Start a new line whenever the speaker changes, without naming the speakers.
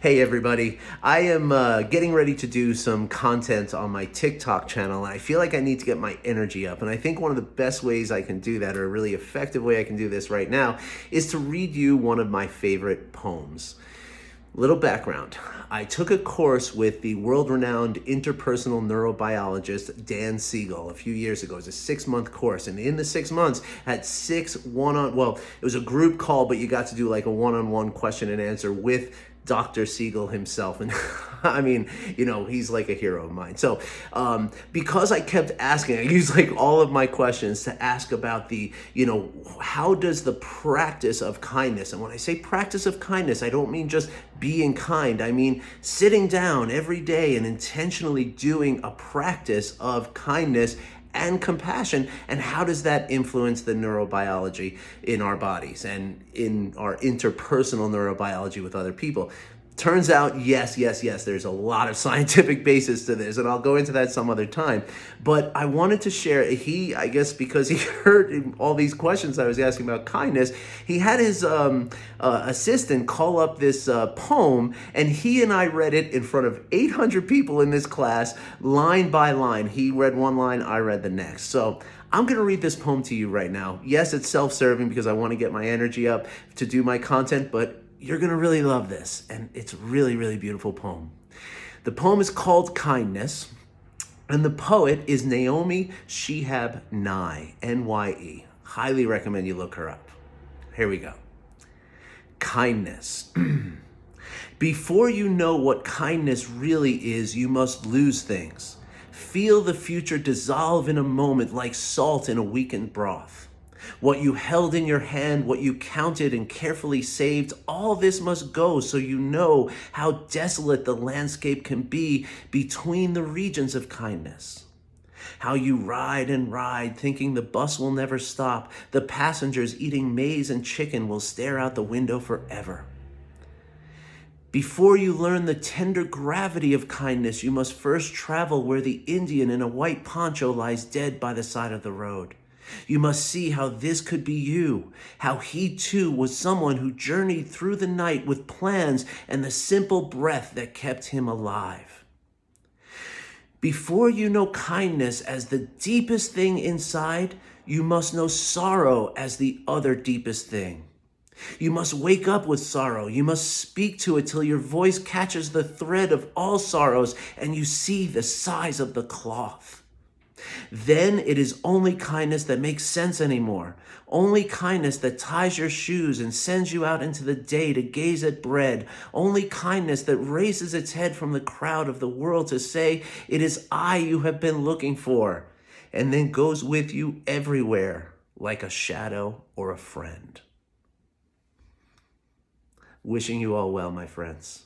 Hey everybody, I am getting ready to do some content on my TikTok channel, and I feel like I need to get my energy up. And I think one of the best ways I can do that, or a really effective way I can do this right now, is to read you one of my favorite poems. Little background. I took a course with the world-renowned interpersonal neurobiologist Dan Siegel a few years ago. It was a 6-month course, and in the 6 months had it was a group call, but you got to do like a one-on-one question and answer with Dr. Siegel himself. And I mean, he's like a hero of mine. So because I kept asking, I used like all of my questions to ask about how does the practice of kindness, and when I say practice of kindness, I don't mean just being kind. I mean sitting down every day and intentionally doing a practice of kindness and compassion, and how does that influence the neurobiology in our bodies and in our interpersonal neurobiology with other people. Turns out, yes, there's a lot of scientific basis to this, and I'll go into that some other time. But I wanted to share, I guess because he heard all these questions I was asking about kindness, he had his assistant call up this poem, and he and I read it in front of 800 people in this class, line by line. He read one line, I read the next. So I'm going to read this poem to you right now. Yes, it's self-serving because I want to get my energy up to do my content, but you're going to really love this, and it's a really, really beautiful poem. The poem is called Kindness, and the poet is Naomi Shihab Nye, N-Y-E. Highly recommend you look her up. Here we go. Kindness. Before you know what kindness really is, you must lose things. Feel the future dissolve in a moment like salt in a weakened broth. What you held in your hand, what you counted and carefully saved, all this must go so you know how desolate the landscape can be between the regions of kindness. How you ride and ride, thinking the bus will never stop. The passengers eating maize and chicken will stare out the window forever. Before you learn the tender gravity of kindness, you must first travel where the Indian in a white poncho lies dead by the side of the road. You must see how this could be you, how he too was someone who journeyed through the night with plans and the simple breath that kept him alive. Before you know kindness as the deepest thing inside, you must know sorrow as the other deepest thing. You must wake up with sorrow. You must speak to it till your voice catches the thread of all sorrows and you see the size of the cloth. Then it is only kindness that makes sense anymore. Only kindness that ties your shoes and sends you out into the day to gaze at bread. Only kindness that raises its head from the crowd of the world to say, "It is I you have been looking for," and then goes with you everywhere like a shadow or a friend. Wishing you all well, my friends.